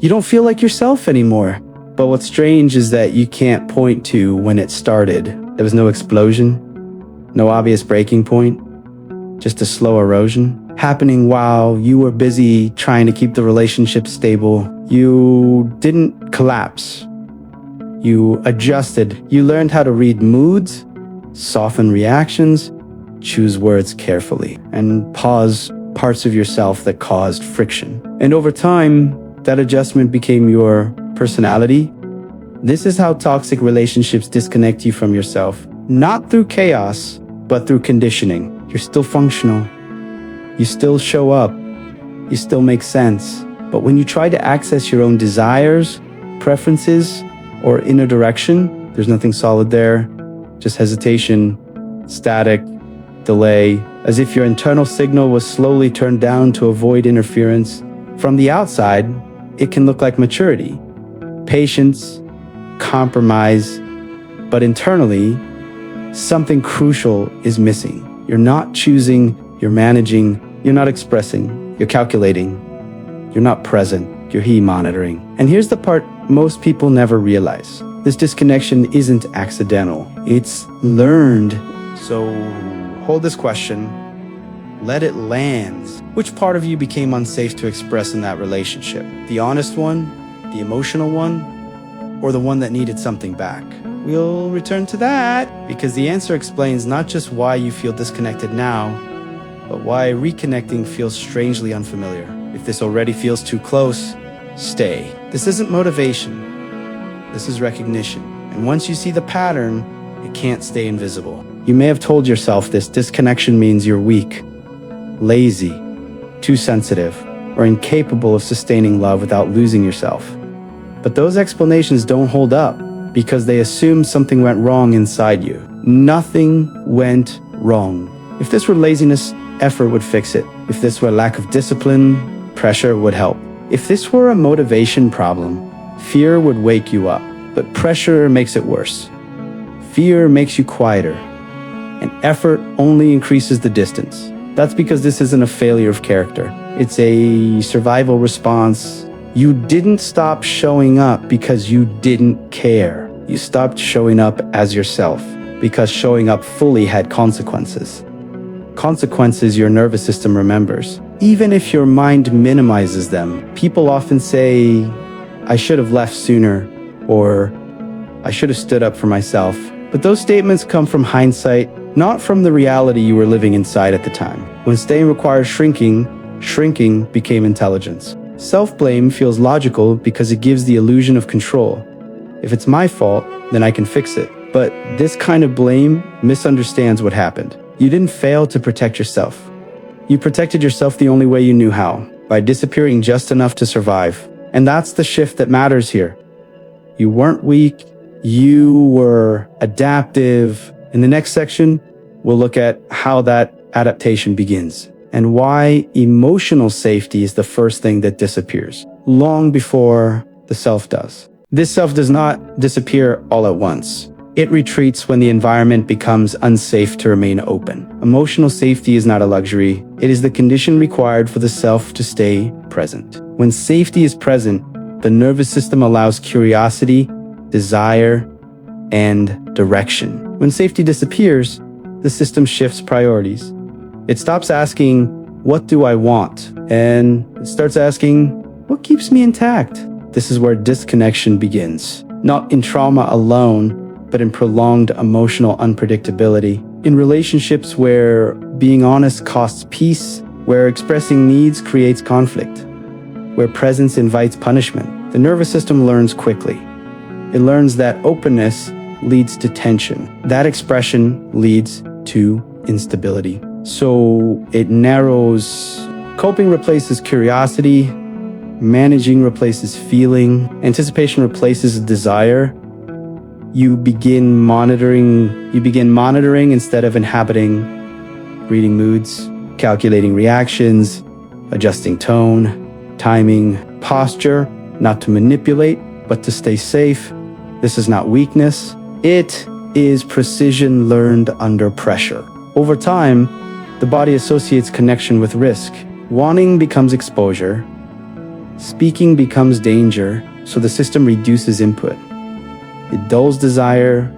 You don't feel like yourself anymore. But what's strange is that you can't point to when it started. There was no explosion, no obvious breaking point, just a slow erosion happening while you were busy trying to keep the relationship stable. You didn't collapse. You adjusted. You learned how to read moods, soften reactions, choose words carefully, and pause parts of yourself that caused friction. And over time, that adjustment became your personality. This is how toxic relationships disconnect you from yourself. Not through chaos, but through conditioning. You're still functional. You still show up. You still make sense. But when you try to access your own desires, preferences, or inner direction, there's nothing solid there. Just hesitation, static, delay, as if your internal signal was slowly turned down to avoid interference. From the outside, it can look like maturity, patience, compromise, but internally, something crucial is missing. You're not choosing, you're managing, you're not expressing, you're calculating, you're not present, you're monitoring. And here's the part most people never realize. This disconnection isn't accidental, it's learned. So hold this question, let it land. Which part of you became unsafe to express in that relationship? The honest one, the emotional one, or the one that needed something back? We'll return to that, because the answer explains not just why you feel disconnected now, but why reconnecting feels strangely unfamiliar. If this already feels too close, stay. This isn't motivation. This is recognition. And once you see the pattern, it can't stay invisible. You may have told yourself this disconnection means you're weak, lazy, too sensitive, or incapable of sustaining love without losing yourself. But those explanations don't hold up because they assume something went wrong inside you. Nothing went wrong. If this were laziness, effort would fix it. If this were lack of discipline, pressure would help. If this were a motivation problem, fear would wake you up. But pressure makes it worse. Fear makes you quieter. And effort only increases the distance. That's because this isn't a failure of character. It's a survival response. You didn't stop showing up because you didn't care. You stopped showing up as yourself because showing up fully had consequences. Consequences your nervous system remembers. Even if your mind minimizes them, people often say, I should have left sooner, or I should have stood up for myself. But those statements come from hindsight, not from the reality you were living inside at the time. When staying requires shrinking, shrinking became intelligence. Self-blame feels logical because it gives the illusion of control. If it's my fault, then I can fix it. But this kind of blame misunderstands what happened. You didn't fail to protect yourself. You protected yourself the only way you knew how, by disappearing just enough to survive. And that's the shift that matters here. You weren't weak, you were adaptive. In the next section, we'll look at how that adaptation begins and why emotional safety is the first thing that disappears, long before the self does. This self does not disappear all at once. It retreats when the environment becomes unsafe to remain open. Emotional safety is not a luxury. It is the condition required for the self to stay present. When safety is present, the nervous system allows curiosity, desire, and direction. When safety disappears, the system shifts priorities. It stops asking, what do I want? And it starts asking, what keeps me intact? This is where disconnection begins. Not in trauma alone, but in prolonged emotional unpredictability. In relationships where being honest costs peace, where expressing needs creates conflict, where presence invites punishment, the nervous system learns quickly. It learns that openness leads to tension. That expression leads to instability. So it narrows. Coping replaces curiosity. Managing replaces feeling. Anticipation replaces desire. You begin monitoring instead of inhabiting, reading moods, calculating reactions, adjusting tone, timing, posture, not to manipulate, but to stay safe. This is not weakness. It is precision learned under pressure. Over time, the body associates connection with risk. Wanting becomes exposure. Speaking becomes danger, so the system reduces input. It dulls desire,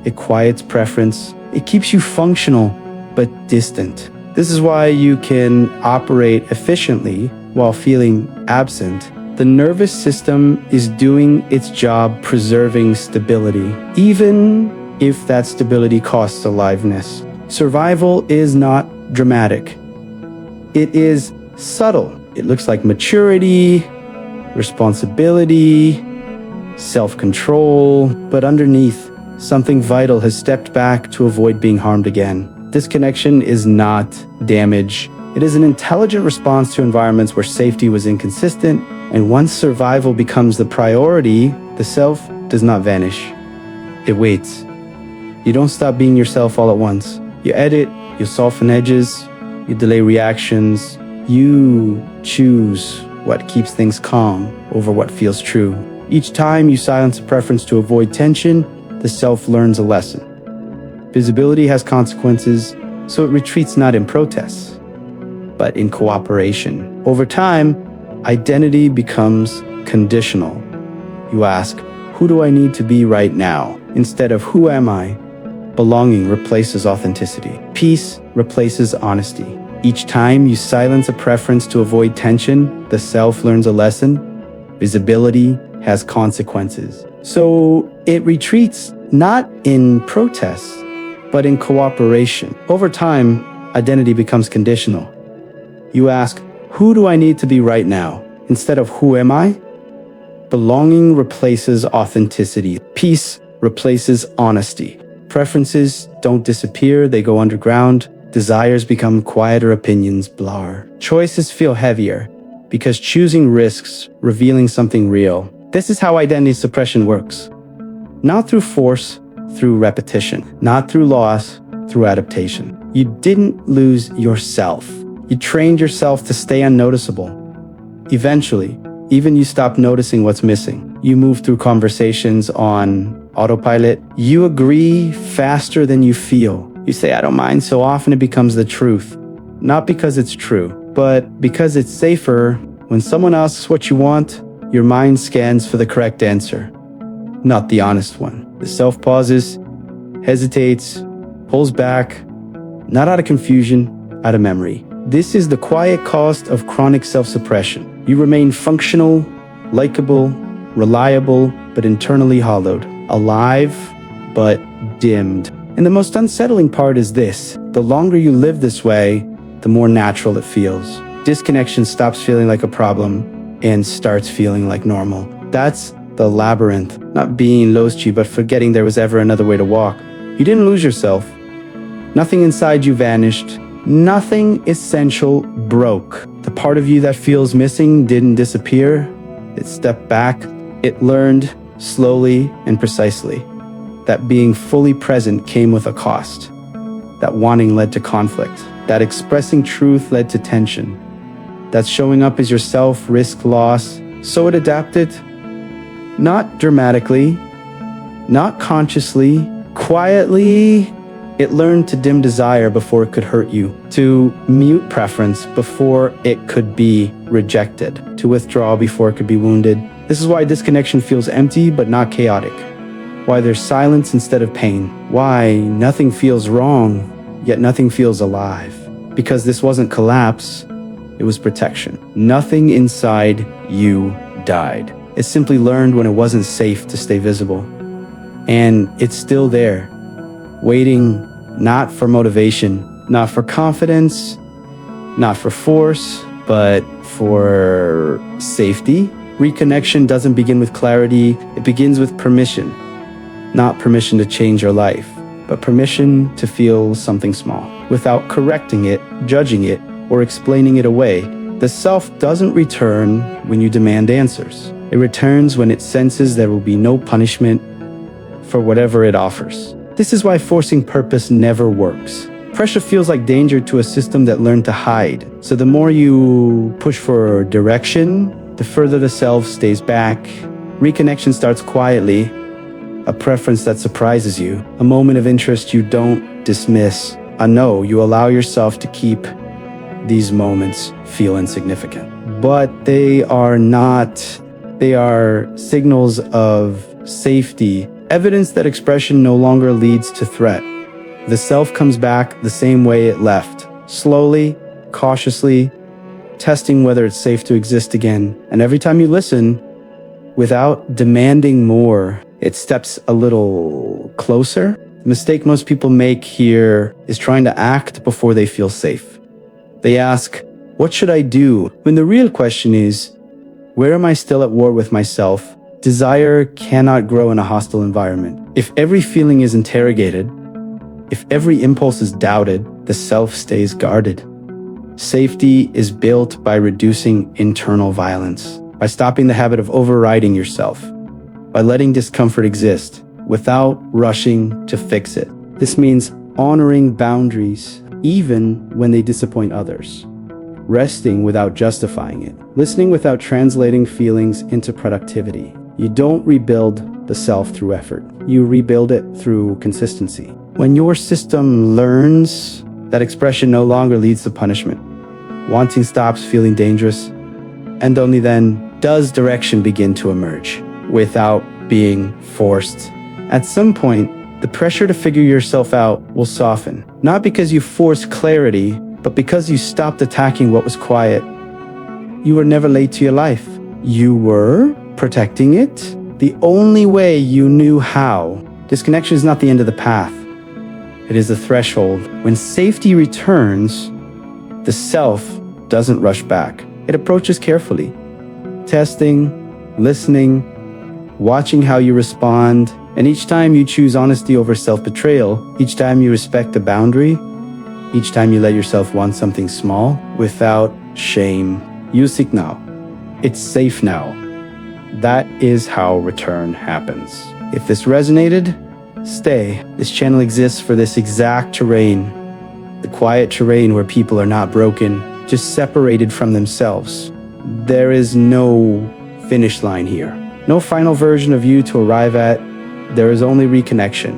it quiets preference, it keeps you functional but distant. This is why you can operate efficiently while feeling absent. The nervous system is doing its job preserving stability, even if that stability costs aliveness. Survival is not dramatic. It is subtle. It looks like maturity, responsibility, self-control, but underneath, something vital has stepped back to avoid being harmed again. Disconnection is not damage. It is an intelligent response to environments where safety was inconsistent, and once survival becomes the priority, the self does not vanish. It waits. You don't stop being yourself all at once. You edit, you soften edges, you delay reactions. You choose what keeps things calm over what feels true. Each time you silence a preference to avoid tension, the self learns a lesson. Visibility has consequences, so it retreats not in protests, but in cooperation. Over time, identity becomes conditional. You ask, who do I need to be right now? Instead of who am I? Belonging replaces authenticity. Peace replaces honesty. Each time you silence a preference to avoid tension, the self learns a lesson. Visibility has consequences. So it retreats not in protest, but in cooperation. Over time, identity becomes conditional. You ask, who do I need to be right now? Instead of who am I? Belonging replaces authenticity. Peace replaces honesty. Preferences don't disappear, they go underground. Desires become quieter, opinions blur. Choices feel heavier because choosing risks revealing something real. This is how identity suppression works. Not through force, through repetition. Not through loss, through adaptation. You didn't lose yourself. You trained yourself to stay unnoticeable. Eventually, even you stop noticing what's missing. You move through conversations on autopilot. You agree faster than you feel. You say, I don't mind so often it becomes the truth. Not because it's true, but because it's safer. When someone asks what you want, your mind scans for the correct answer, not the honest one. The self pauses, hesitates, pulls back, not out of confusion, out of memory. This is the quiet cost of chronic self-suppression. You remain functional, likable, reliable, but internally hollowed. Alive, but dimmed. And the most unsettling part is this. The longer you live this way, the more natural it feels. Disconnection stops feeling like a problem and starts feeling like normal. That's the labyrinth. Not being lost you, but forgetting there was ever another way to walk. You didn't lose yourself. Nothing inside you vanished. Nothing essential broke. The part of you that feels missing didn't disappear. It stepped back. It learned slowly and precisely that being fully present came with a cost. That wanting led to conflict. That expressing truth led to tension. That showing up as yourself risked loss. So it adapted. Not dramatically, not consciously, quietly. It learned to dim desire before it could hurt you, to mute preference before it could be rejected, to withdraw before it could be wounded. This is why disconnection feels empty but not chaotic. Why there's silence instead of pain. Why nothing feels wrong, yet nothing feels alive. Because this wasn't collapse, it was protection. Nothing inside you died. It simply learned when it wasn't safe to stay visible. And it's still there, waiting not for motivation, not for confidence, not for force, but for safety. Reconnection doesn't begin with clarity, it begins with permission. Not permission to change your life, but permission to feel something small, without correcting it, judging it, or explaining it away. The self doesn't return when you demand answers. It returns when it senses there will be no punishment for whatever it offers. This is why forcing purpose never works. Pressure feels like danger to a system that learned to hide. So the more you push for direction, the further the self stays back. Reconnection starts quietly, a preference that surprises you, a moment of interest you don't dismiss, a no you allow yourself to keep. These moments feel insignificant. but they are not. They are signals of safety, evidence that expression no longer leads to threat. The self comes back the same way it left, slowly, cautiously, testing whether it's safe to exist again. And every time you listen, without demanding more, it steps a little closer. The mistake most people make here is trying to act before they feel safe. They ask, what should I do? When the real question is, where am I still at war with myself? Desire cannot grow in a hostile environment. If every feeling is interrogated, if every impulse is doubted, the self stays guarded. Safety is built by reducing internal violence, by stopping the habit of overriding yourself, by letting discomfort exist without rushing to fix it. This means honoring boundaries even when they disappoint others, resting without justifying it, listening without translating feelings into productivity. You don't rebuild the self through effort. You rebuild it through consistency. When your system learns that expression no longer leads to punishment, wanting stops feeling dangerous, and only then does direction begin to emerge without being forced. At some point, the pressure to figure yourself out will soften, not because you forced clarity, but because you stopped attacking what was quiet. You were never late to your life. You were protecting it the only way you knew how. Disconnection is not the end of the path. It is the threshold. When safety returns, the self doesn't rush back. It approaches carefully, testing, listening, watching how you respond. And each time you choose honesty over self-betrayal, each time you respect the boundary, each time you let yourself want something small without shame, you signal, it's safe now. That is how return happens. If this resonated, stay. This channel exists for this exact terrain. The quiet terrain where people are not broken, just separated from themselves. There is no finish line here. No final version of you to arrive at. There is only reconnection.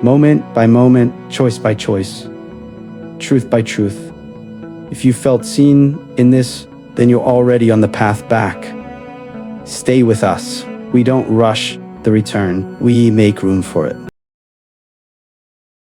Moment by moment, choice by choice, truth by truth. If you felt seen in this, then you're already on the path back. Stay with us. We don't rush the return. We make room for it.